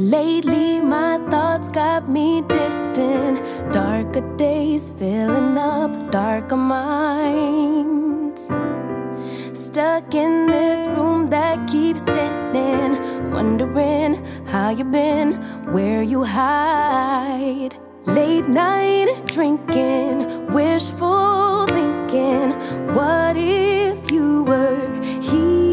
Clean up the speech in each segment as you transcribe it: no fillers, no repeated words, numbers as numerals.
Lately my thoughts got me distant. Darker days filling up darker minds. Stuck in this room that keeps spinning, wondering how you been, where you hide. Late night drinking, wishful thinking, what if you were here?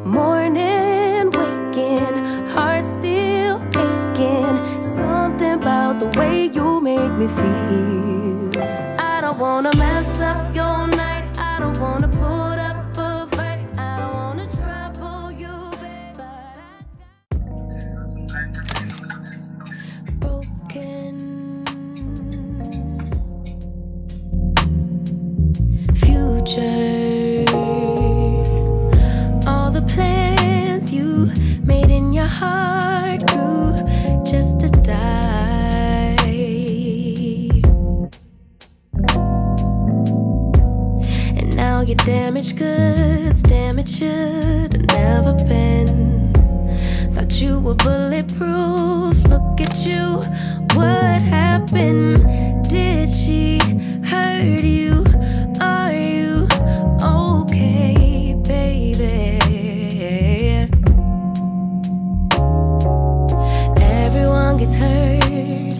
Morning waking, heart still aching, something about the way you make me feel. I don't wanna mess up your night, I don't wanna put up a fight, I don't wanna trouble you, babe, but I got broken future. All the plans you made in your heart grew just to die. And now your damaged goods, damage should have never been. Thought you were bulletproof, look at you, what happened? Did she hurt you? Are you okay, baby? Everyone gets hurt,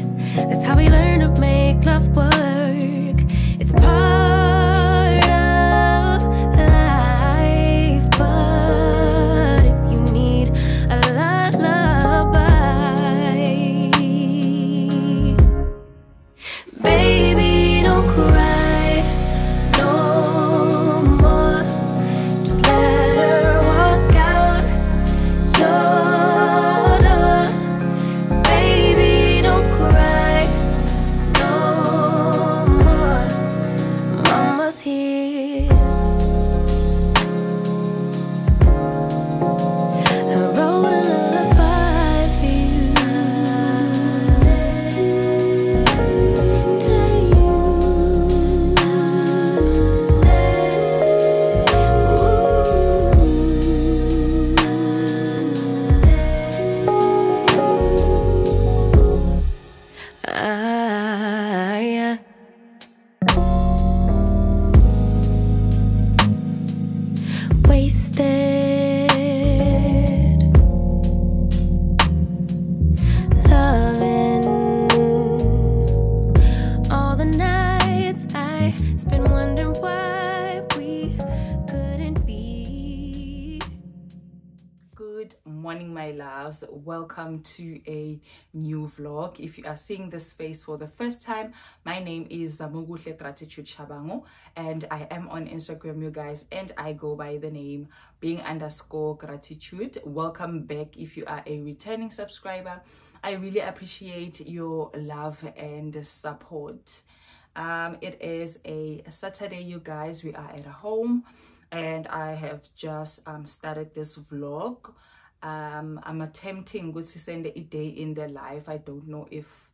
that's how we learn to make love work. It's part of life, but if you need a lullaby, baby, don't cry no more. Just let her walk out your door. Baby, don't cry no more. Mama's here. I wrote a lullaby for you. Yeah. Wasted, loving all the nights I spent wondering why we couldn't be. Good morning, my loves. Welcome to a new vlog. If you are seeing this face for the first time, my name is Zamuguhle Gratitude Chabango, and I am on Instagram, you guys, and I go by the name being_gratitude. Welcome back if you are a returning subscriber. I really appreciate your love and support. It is a Saturday, you guys. We are at home, and I have just started this vlog. I'm attempting to send a day in their life. I don't know if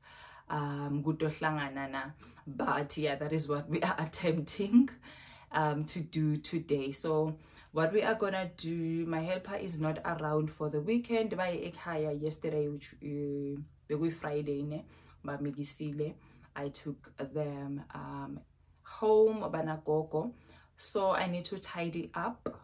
but yeah, that is what we are attempting to do today. So what we are gonna do, my helper is not around for the weekend. By yesterday, which was Friday, but I took them home banagogo, so I need to tidy up.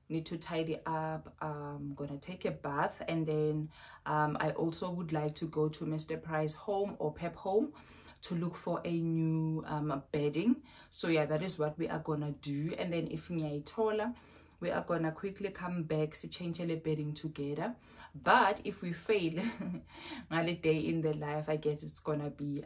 I'm gonna take a bath, and then I also would like to go to Mr. Price home or Pep home to look for a new bedding. So yeah, that is what we are gonna do. And then if taller, we are gonna quickly come back to change the bedding together. But if we fail a day in the life, I guess it's gonna be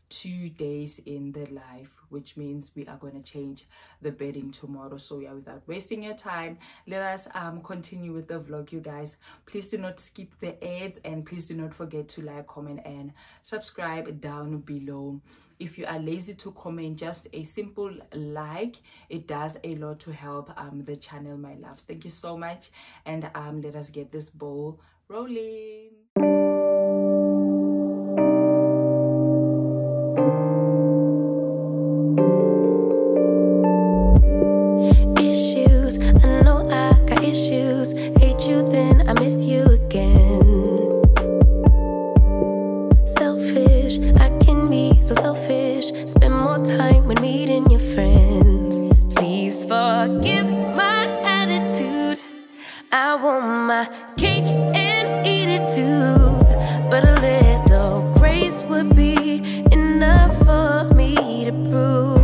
2 days in the life, which means we are going to change the bedding tomorrow. So yeah, without wasting your time, let us continue with the vlog, you guys. Please do not skip the ads, and please do not forget to like, comment, and subscribe down below. If you are lazy to comment, just a simple like, it does a lot to help the channel, my loves. Thank you so much, and let us get this ball rolling. Issues, I know I got issues. Hate you, then I miss you again. wish I can be so selfish, spend more time when meeting your friends. Please forgive my attitude. I want my cake and eat it too, but a little grace would be enough for me to prove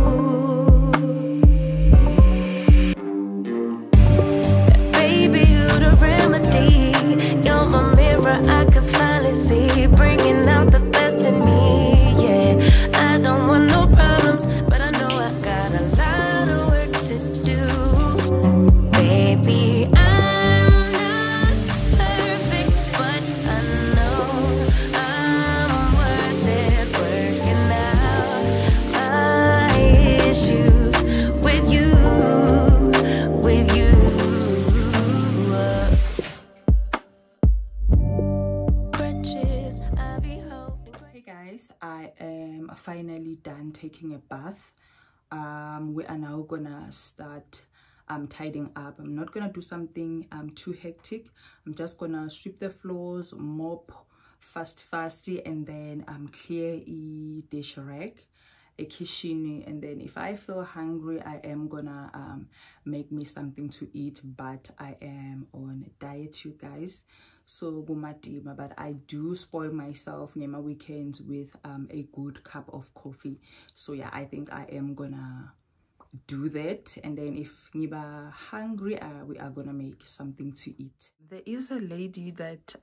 that, baby, you're the remedy. You're my mirror, I could finally see, bringing out the best in me. Yeah, I don't want no problems, but I know I got a lot of work to do. Baby, I'm not perfect, but I know I'm worth it, working out my issues with you, with you. Crutches, I be holding. Hey guys, I am finally done taking a bath. We are now gonna start tidying up. I'm not gonna do something too hectic. I'm just gonna sweep the floors, mop fasty, and then clear a dish rack, a kitchen, and then if I feel hungry, I am gonna make me something to eat. But I am on a diet, you guys, so gumadima, but I do spoil myself near my weekends with a good cup of coffee. So yeah, I think I am gonna do that, and then if niba hungry, we are gonna make something to eat. There is a lady that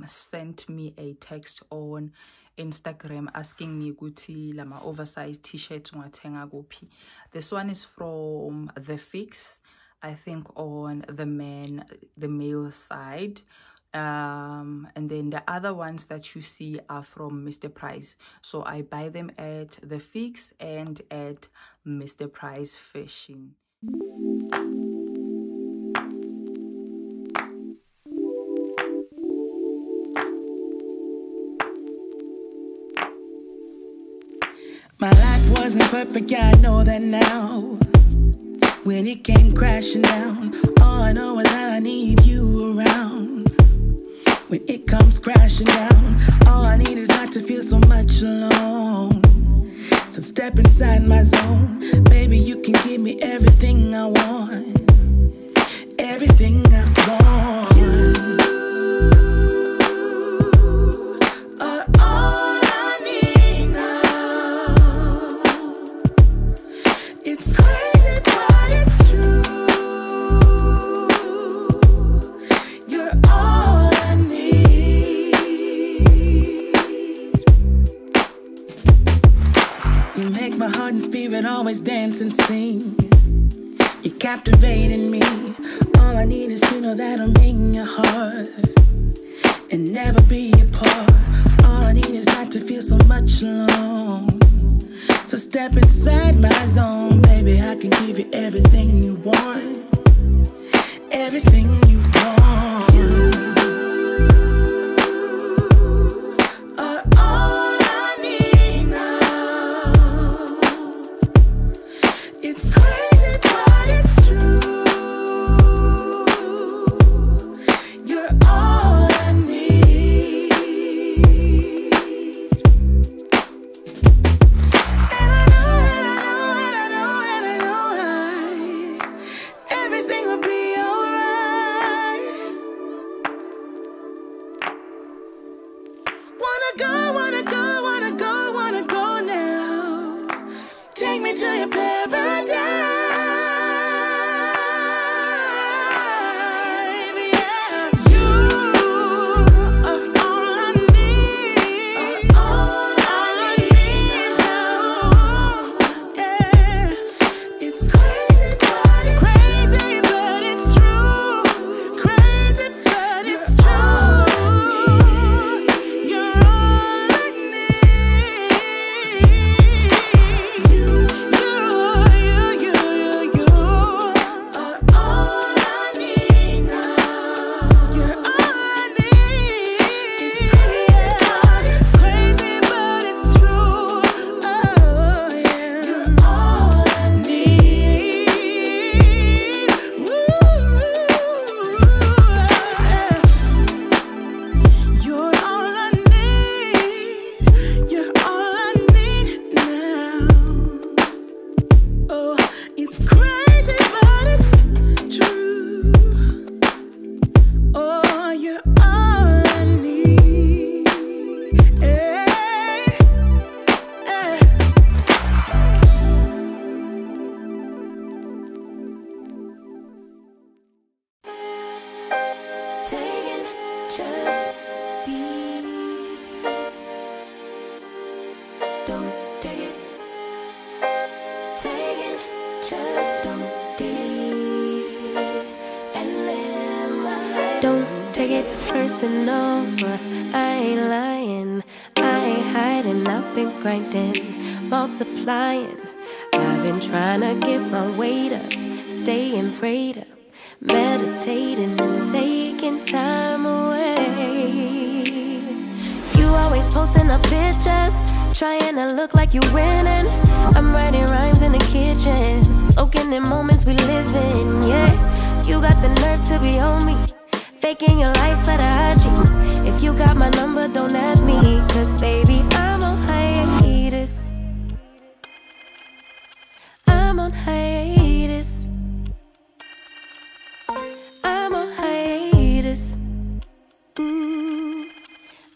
sent me a text on Instagram asking me guti lama oversized t-shirts ngwathenga kuphi. This one is from The Fix, I think, on the male side. And then the other ones that you see are from Mr. Price. So I buy them at The Fix and at Mr. Price Fashion. My life wasn't perfect, yeah, I know that now. When it came crashing down, all I know is that I need you around. When it comes crashing down, all I need is not to feel so much alone. So step inside my zone, baby, you can give me everything I want. Everything I want. Always dance and sing. You're captivating me. All I need is to know that I'm in your heart and never be apart. All I need is not to feel so much alone. So step inside my zone, baby, I can give you everything you want. Everything you want. don't take it. Take it, just don't deal and live my life. Don't take it personal, I ain't lying, I ain't hiding. I've been grinding, multiplying. I've been trying to get my weight up, staying prayed up, meditating and taking time away. You always posting up pictures, trying to look like you winning. I'm writing rhymes in the kitchen, soaking in moments we live in. Yeah, you got the nerve to be on me, faking your life for the IG. If you got my number, don't add me, cause baby, I'm on hiatus. I'm on hiatus. I'm on hiatus.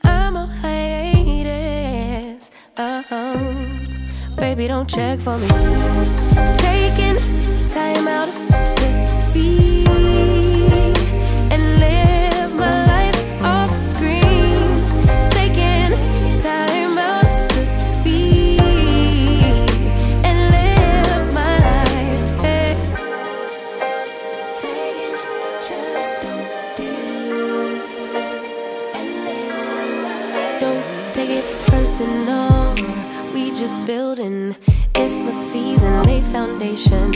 I'm on hiatus. Baby, don't check for me. Taking time out to be and live my life off screen. Taking time out to be and live my life. Hey. Taking just don't deal and live my life. Don't take it personal, we just building. It's my season, lay foundation,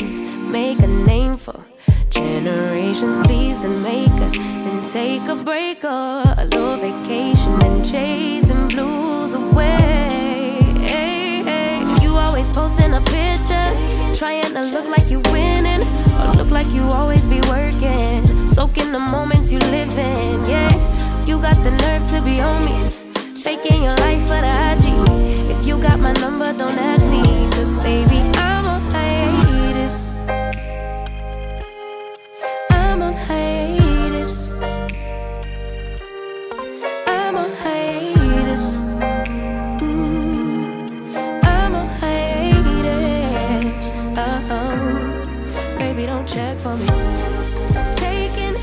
make a name for generations. Please the maker, then take a break or a little vacation and chasing blues away. You always posting up pictures, trying to look like you winning, or look like you always be working, soaking the moments you live in. Yeah, you got the nerve to be on me, faking your life for the IG. If you got my number, don't add me, cause baby, I'm on hiatus. I'm on hiatus. I'm on hiatus. I'm on hiatus. Baby, don't check for me. Taking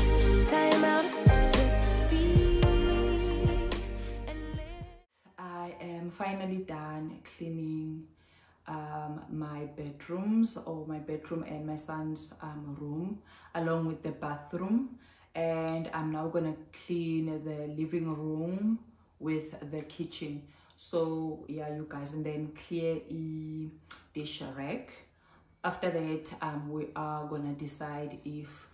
time out to be and live. I am finally done cleaning my bedrooms, or my bedroom and my son's room, along with the bathroom, and I'm now gonna clean the living room with the kitchen. So yeah, you guys, and then clear a dish rack. After that, we are gonna decide if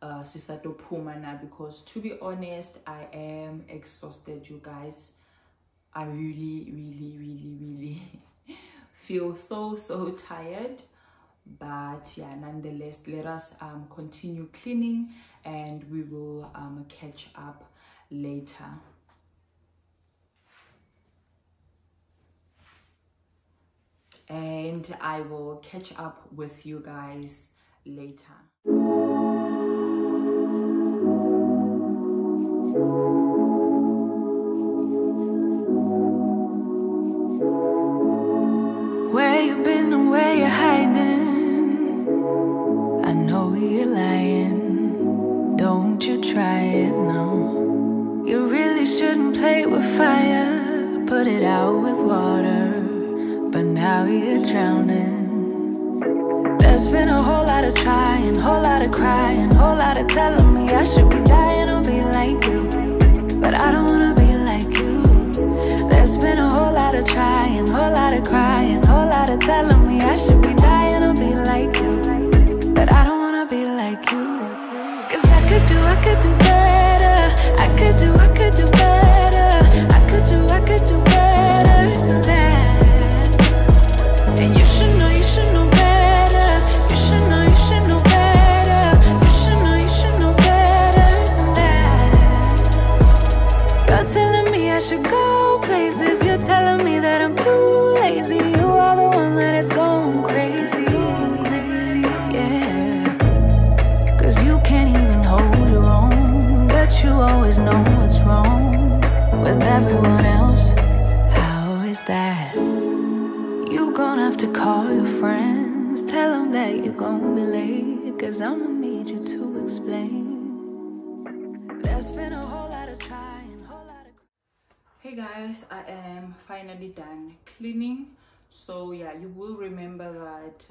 sisato pumana, because to be honest, I am exhausted, you guys. I really feel so tired, but yeah, nonetheless, let us continue cleaning, and we will catch up later. And I will catch up with you guys later. Where you been and where you hiding? I know you're lying. Don't you try it, no. You really shouldn't play with fire. Put it out with water, but now you're drowning. There's been a whole lot of trying, whole lot of crying, whole lot of telling me I should be dying or be like you, but I don't wanna be like you. There's been a whole lot of trying, whole lot of crying, whole lot of telling me I should be dying or be like you, but I don't wanna be like you. Cause I could do better. I could do better. I could do better than that. And you should know better. You should know better. You should know better than that. You're telling me I should go places. You're telling me that I'm too lazy. You are the one that is going crazy. Yeah. Cause you can't even hold your own, but you always know what's wrong with everyone else. How is that? You gonna have to call your friends, tell them that you're gonna be late, cause I'ma need you to explain. There's been a whole lot of trying, whole lot of... Hey guys, I am finally done cleaning. So yeah, you will remember that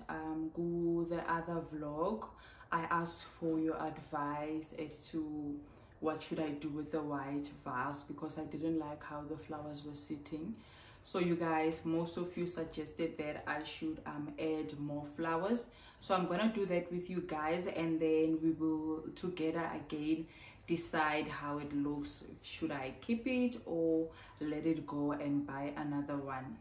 go the other vlog I asked for your advice as to what should I do with the white vase, because I didn't like how the flowers were sitting. So you guys, most of you suggested that I should add more flowers, so I'm gonna do that with you guys, and then we will together again decide how it looks. Should I keep it or let it go and buy another one?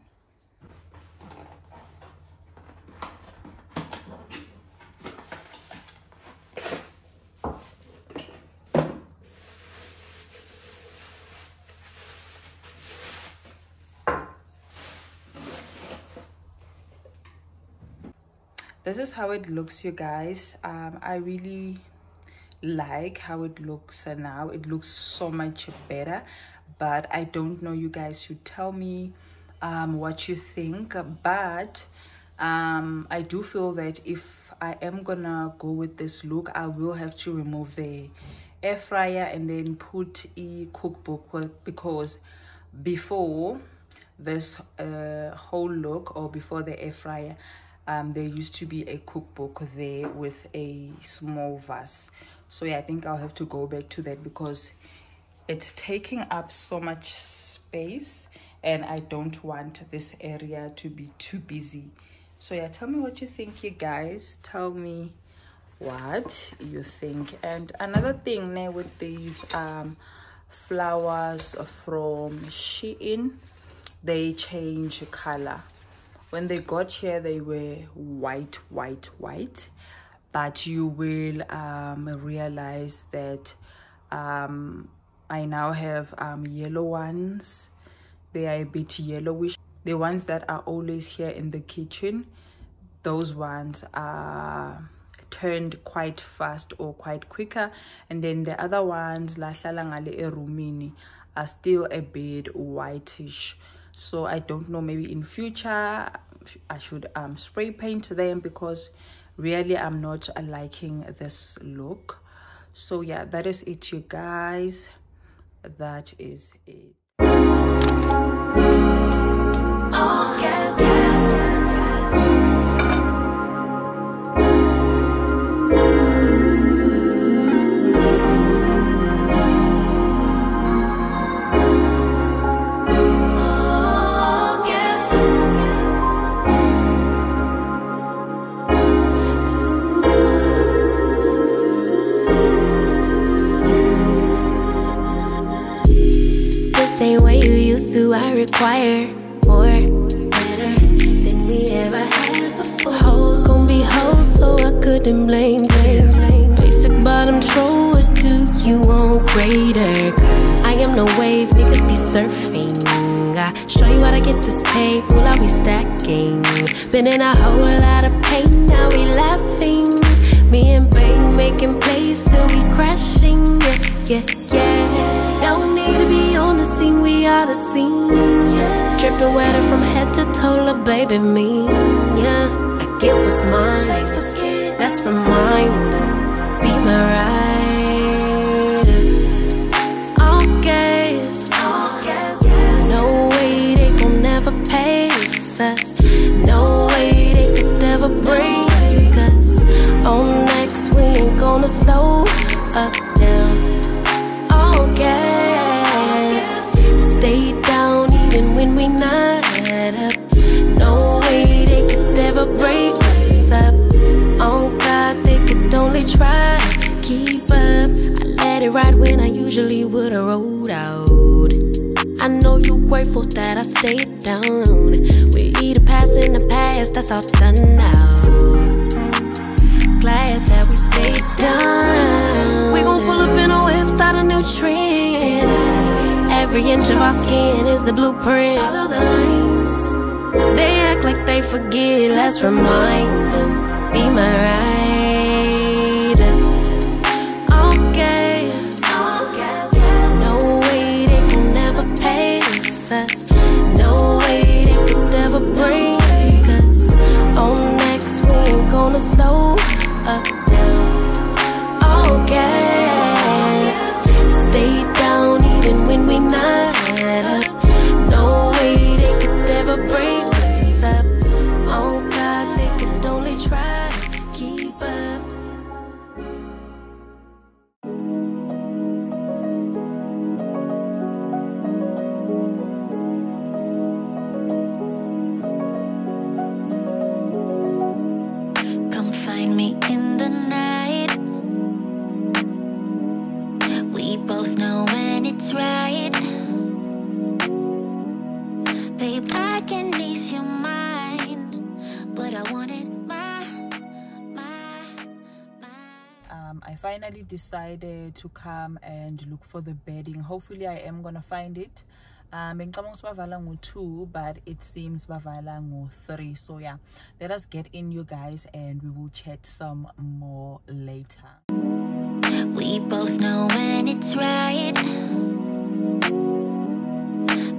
This is how it looks, you guys. I really like how it looks now. It looks so much better, but I don't know, you guys should tell me what you think. But I do feel that if I am gonna go with this look, I will have to remove the air fryer and then put a cookbook, because before this whole look, or before the air fryer, there used to be a cookbook there with a small vase. So yeah, I think I'll have to go back to that, because it's taking up so much space and I don't want this area to be too busy. So yeah, tell me what you think, you guys. Tell me what you think. And another thing now with these flowers from Shein, they change color. When they got here, they were white, but you will realize that I now have yellow ones. They are a bit yellowish. The ones that are always here in the kitchen, those ones are turned quite fast or quite quicker, and then the other ones are still a bit whitish. So I don't know, maybe in future I should spray paint them, because really I'm not liking this look. So yeah, that is it, you guys. That is it. Oh, yes, yes. So I require more, better than we ever had before. Hoes gon' be hoes, so I couldn't blame. Basic bottom troll, what do you want greater? I am no wave, niggas be surfing. I show you how to get this pay, will I be stacking? Been in a whole lot of pain, now we laughing. Me and Bang making plays till we crashing. Yeah. Don't need to be on the scene, we are the scene. Yeah. Dripping wetter from head to toe, la baby me. Yeah, I get what's mine. Let's remind them, be my rider. All gas, yeah. No way they gon' never pace us. No way they could ever break us. On next, we ain't gonna slow up now. All gas, stay down even when we not up. No way they could ever break us up. Oh God, they could only try to keep up. I let it ride when I usually would've rolled out. I know you grateful that I stayed down. We either pass in the past, that's all done now. Glad that we stayed down. We gon' pull up in a whip, start a new trend. Every inch of our skin is the blueprint. Follow the lines. They act like they forget, let's remind them. Be my rider. All gas, yeah. No way they gon' never pace us. No way they could ever break us. On next, we ain't gonna slow up now. All gas, stay down even when we not up. Babe, I can ease your mind, but I wanted I finally decided to come and look for the bedding. Hopefully I am gonna find it. Bengicabanga bavala ngo-2, but it seems bavala ngo-3. So yeah, let us get in, you guys, and we will chat some more later. We both know when it's right.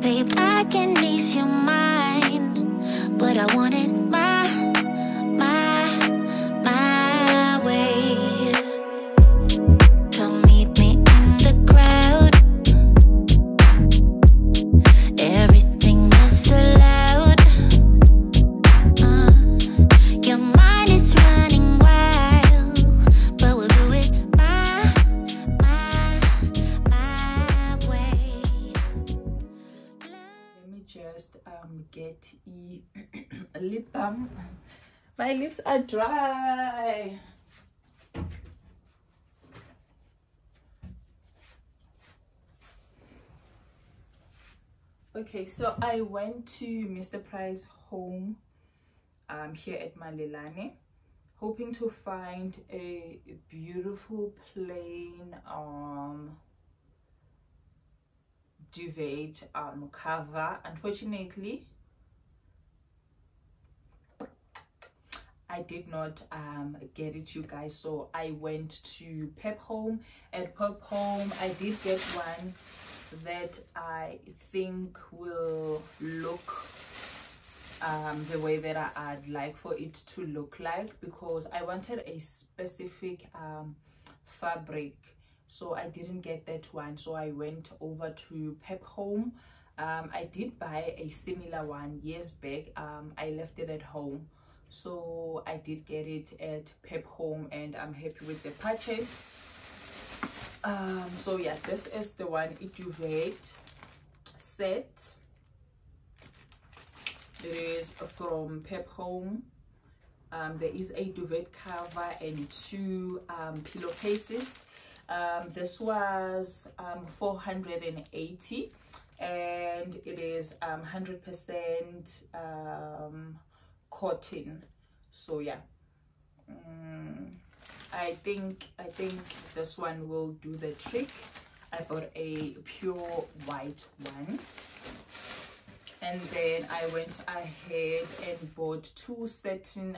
Babe, I can ease your mind, but I want it my way. Come meet me in the crowd. Everything is allowed. Your mind is running wild, but we'll do it my way. Let me just get a lip balm. My lips are dry. Okay, so I went to Mr. Price home here at Malelane, hoping to find a beautiful plain duvet cover. Unfortunately, I did not get it, you guys, so I went to Pep Home. At Pep Home I did get one that I think will look the way that I'd like for it to look like, because I wanted a specific fabric, so I didn't get that one. So I went over to Pep Home. I did buy a similar one years back. I left it at home, so I did get it at Pep Home, and I'm happy with the purchase. So yeah, this is the one, a duvet set. It is from Pep Home. There is a duvet cover and 2 pillowcases. This was 480, and it is 100% cotton. So yeah, I think this one will do the trick. I bought a pure white one, and then I went ahead and bought 2 satin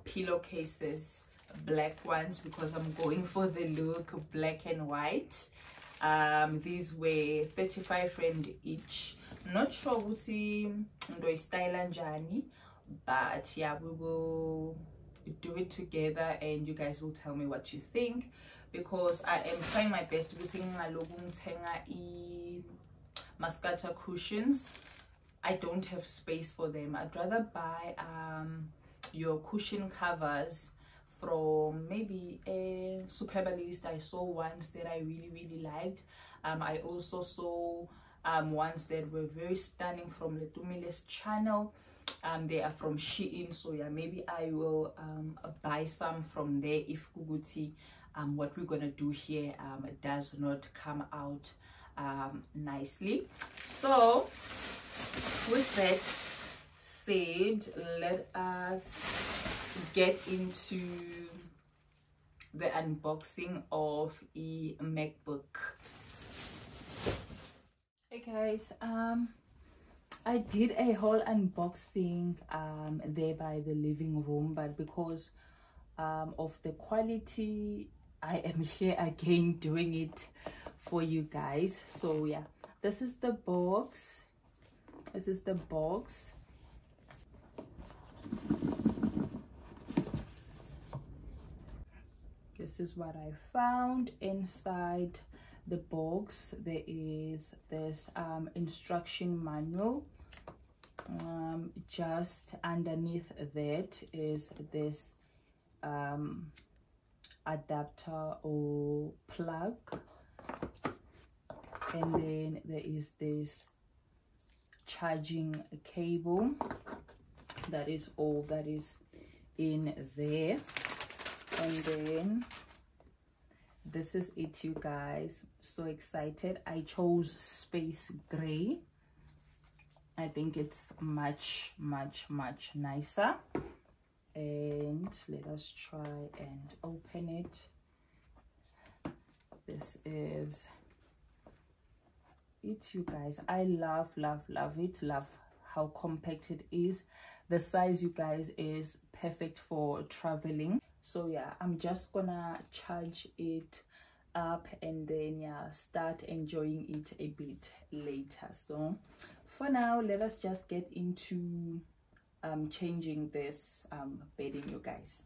pillowcases, black ones, because I'm going for the look black and white. These were 35 rand each. Not sure what's the style and journey, but yeah, we will do it together and you guys will tell me what you think, because I am trying my best to mascata cushions. I don't have space for them. I'd rather buy your cushion covers from maybe a Superbalist. I saw ones that I really liked. I also saw ones that were very stunning from Letumile's channel. They are from Shein, so yeah, maybe I will buy some from there if Kuguti what we're gonna do here does not come out nicely. So with that said, let us get into the unboxing of a MacBook. Hey guys, I did a whole unboxing there by the living room, but because of the quality, I am here again doing it for you guys. So yeah, this is the box. This is the box. This is what I found inside the box. There is this instruction manual. Just underneath that is this adapter or plug, and then there is this charging cable. That is all that is in there. And then this is it, you guys. So excited. I chose space gray. I think it's much nicer. And let us try and open it. This is it, you guys. I love it. Love how compact it is. The size, you guys, is perfect for traveling. So yeah, I'm just gonna charge it up and then yeah, start enjoying it a bit later. So for now, let us just get into changing this bedding, you guys.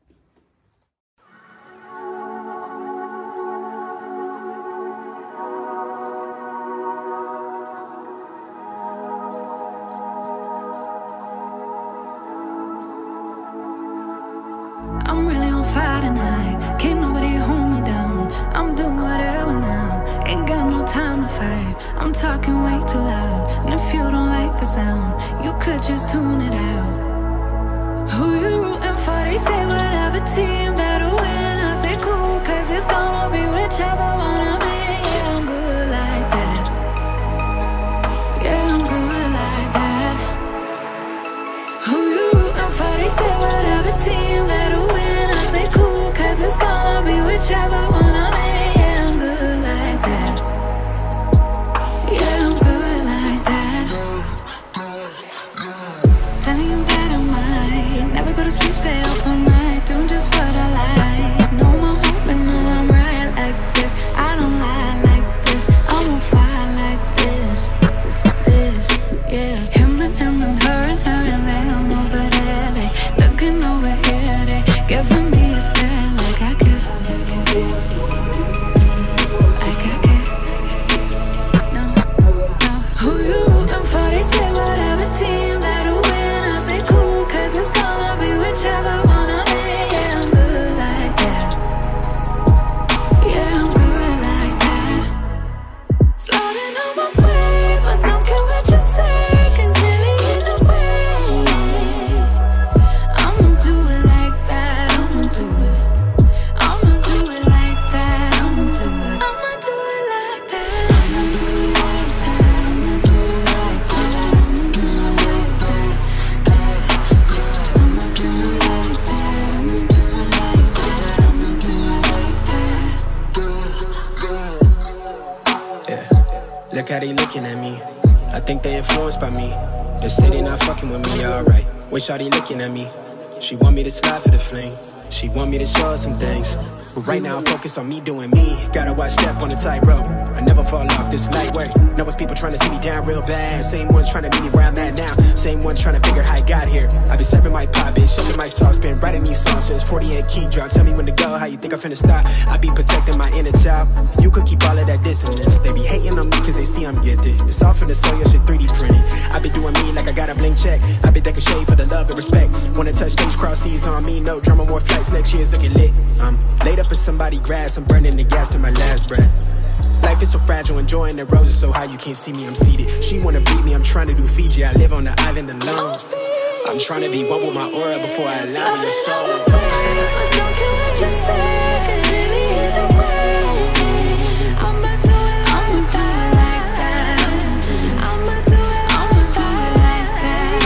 I'm really on fire tonight. Can't nobody hold me down. I'm doing whatever now. Ain't got no time to fight. I'm talking way too loud. And if you don't like the sound, you could just tune it out. Who you rooting for? They say whatever team that'll win. I say cool, cause it's gonna be whichever one I'm in. Yeah, I'm good like that. Yeah, I'm good like that. Who you rooting for? They say whatever team that'll win. I say cool, cause it's gonna be whichever one I'm in. Yeah, I'm good like that. Yeah, I'm good like that. Telling you that I might never go to sleep, stay up all night, doing just what I like. No more hoping, no, I'm right like this. I don't lie like this. I'm on fire like this. This, yeah. Him and her and them over there. They looking over here, they giving me a stare like I could. No. Who you rooting for? They say whatever team that'll win. I say cool, cause it's gonna be whichever one I'm in. Yeah, I'm good like that. Yeah, I'm good like that. Floating on my wave, I don't care what you say, cause really either way, I'ma do it like that. I'ma do it. I'ma do it like that. I'ma do it. I'ma do it like that. I'ma do it like that. I'ma do it like that. I'ma do it like that. I'ma do it like that. I'ma do it like that. I'ma do it like that. Yeah, look how they looking at me. I think they influenced by me. They say they not fucking with me, alright. Wish how they looking at me. She want me to slide for the fling. She want me to show her some things. But right now I'm focused on me doing me. Gotta watch step on the tightrope. I never fall off, this light work. Know it's people trying to see me down real bad. Same ones trying to meet me where I'm at now. Same ones trying to figure how I got here. I been serving my pop, bitch, shoving my sauce, been writing these songs since 48 key drop. Tell me when to go, how you think I'm finna stop? I be protecting my inner child. You could keep all of that dissonance. They be hating on me cause they see I'm gifted. It's all from the soil, shit 3D printed. I be doing me like I got a blank check. I be decking shade for the love and respect. Wanna touch stage, cross seas on me, no drama, more flights, next year's looking lit. Laid up in somebody grass, I'm burning the gas to my last breath. Life is so fragile, enjoying the roses so high you can't see me, I'm seated. She wanna beat me, I'm trying to do Fiji, I live on the island alone. I'm trying to be one with my aura before I allow your soul. I don't care what you say, cause really either way, I'ma do it like that. I'ma do it like that. I'ma do it like that.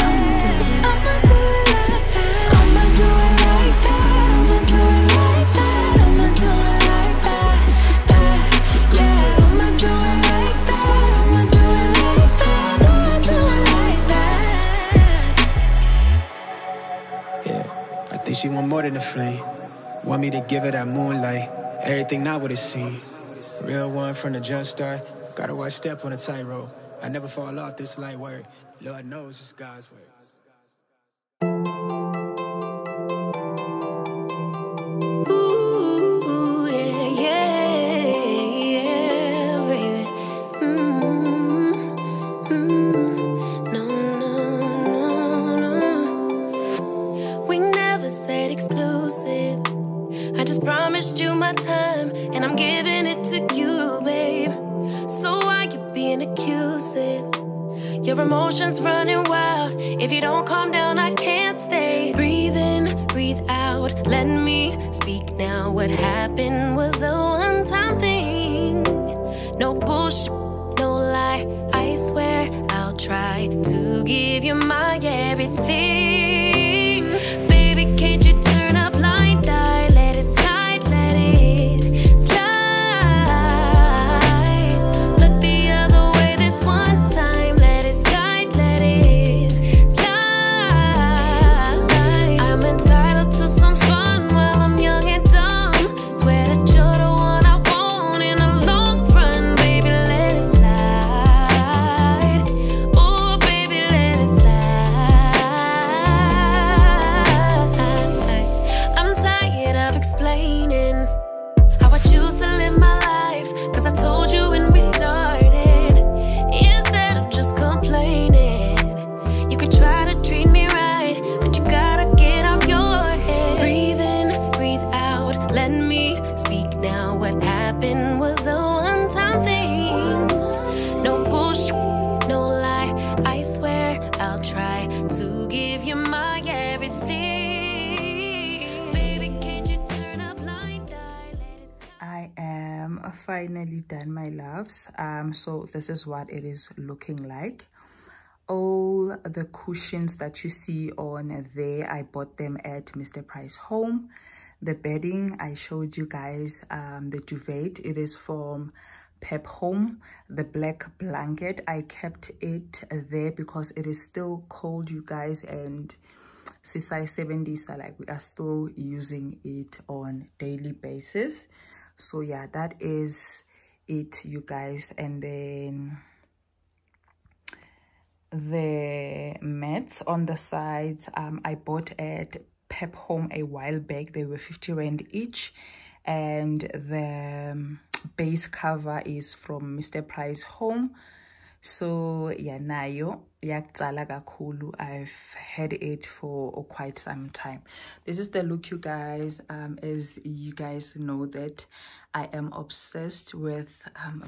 I'ma do it like that. I'ma do it like that. I'ma do it like that. Yeah, I'ma do it like that. I'ma do it like that. I'ma do it like that. Yeah, I think she want more than a flame. Want me to give her that moonlight. Everything not what it seems. Real one from the jump start. Gotta watch step on a tightrope. I never fall off this light work. Lord knows it's God's work. Ooh, yeah, baby. No. We never said exclusive. I just promised you my time, and I'm giving it to you, babe. So why you being accusive? Your emotions running wild. If you don't calm down, I can't stay. Breathe in, breathe out. Let me speak now. What happened was a one-time thing. No bullshit, no lie. I swear I'll try to give you my everything. Baby, can't you turn a blind eye? Let it slide, let it slide. Look the other way this one time. Let it slide, let it slide. I'm entitled to some fun while I'm young and dumb. Swear that you're the one I want in the long run. Baby, let it slide. Oh, baby, let it slide. I'm tired of explaining how I choose to live my life, 'cause I told you when we started, instead of just complaining. You could try to treat me right, but you gotta get out your head. Breathe in, breathe out, let me speak now. What happened was a one-time thing. No bullshit, no lie, I swear I'll try to give you my everything. Baby, can't you turn a blind eye? Let it slide. I am finally done, my loves. So this is what it is looking like. All the cushions that you see on there, I bought them at Mr. Price Home. The bedding, I showed you guys. The duvet, it is from Pep Home. The black blanket, I kept it there because it is still cold, you guys, and size 70, so like we are still using it on daily basis. So yeah, that is it, you guys. And then the mats on the sides, I bought at Pep Home a while back. They were 50 Rand each, and the base cover is from Mr. Price Home. So yeah, nayo yakutsala kakhulu. I've had it for quite some time. This is the look, you guys. As you guys know that I am obsessed with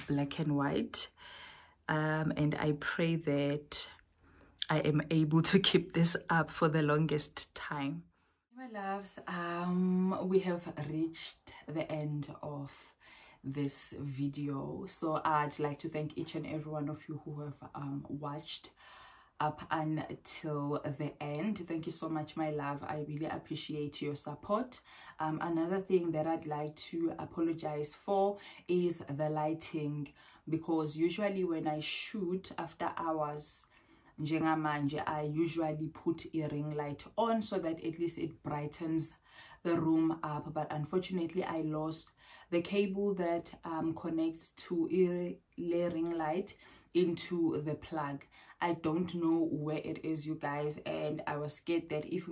black and white, and I pray that I am able to keep this up for the longest time. My loves, we have reached the end of this video, so I'd like to thank each and every one of you who have watched up until the end. Thank you so much, my love. I really appreciate your support. Another thing that I'd like to apologize for is the lighting, because usually when I shoot after hours, njengamanje, I usually put a ring light on so that at least it brightens the room up. But unfortunately, I lost the cable that connects to a ring light into the plug. I don't know where it is, you guys, and I was scared that if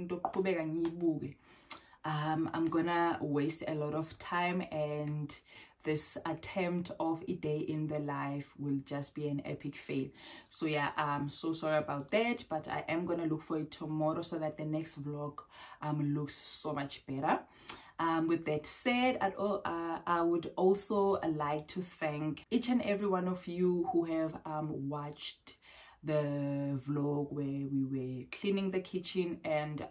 I'm gonna waste a lot of time, and this attempt of a day in the life will just be an epic fail. So yeah, I'm so sorry about that, but I am gonna look for it tomorrow so that the next vlog looks so much better. With that said, I would also like to thank each and every one of you who have watched the vlog where we were cleaning the kitchen and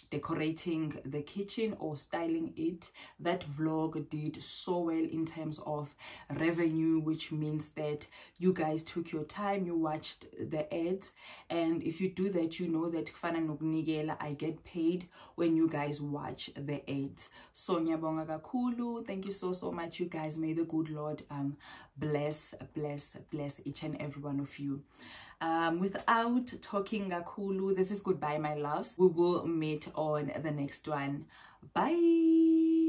decorating the kitchen or styling it. That vlog did so well in terms of revenue, which means that you guys took your time, you watched the ads, and if you do that, you know that I get paid when you guys watch the ads. So ngiyabonga kakhulu. Thank you so much, you guys. May the good Lord bless each and every one of you. Without talking kakhulu, this is goodbye, my loves. We will meet on the next one. Bye.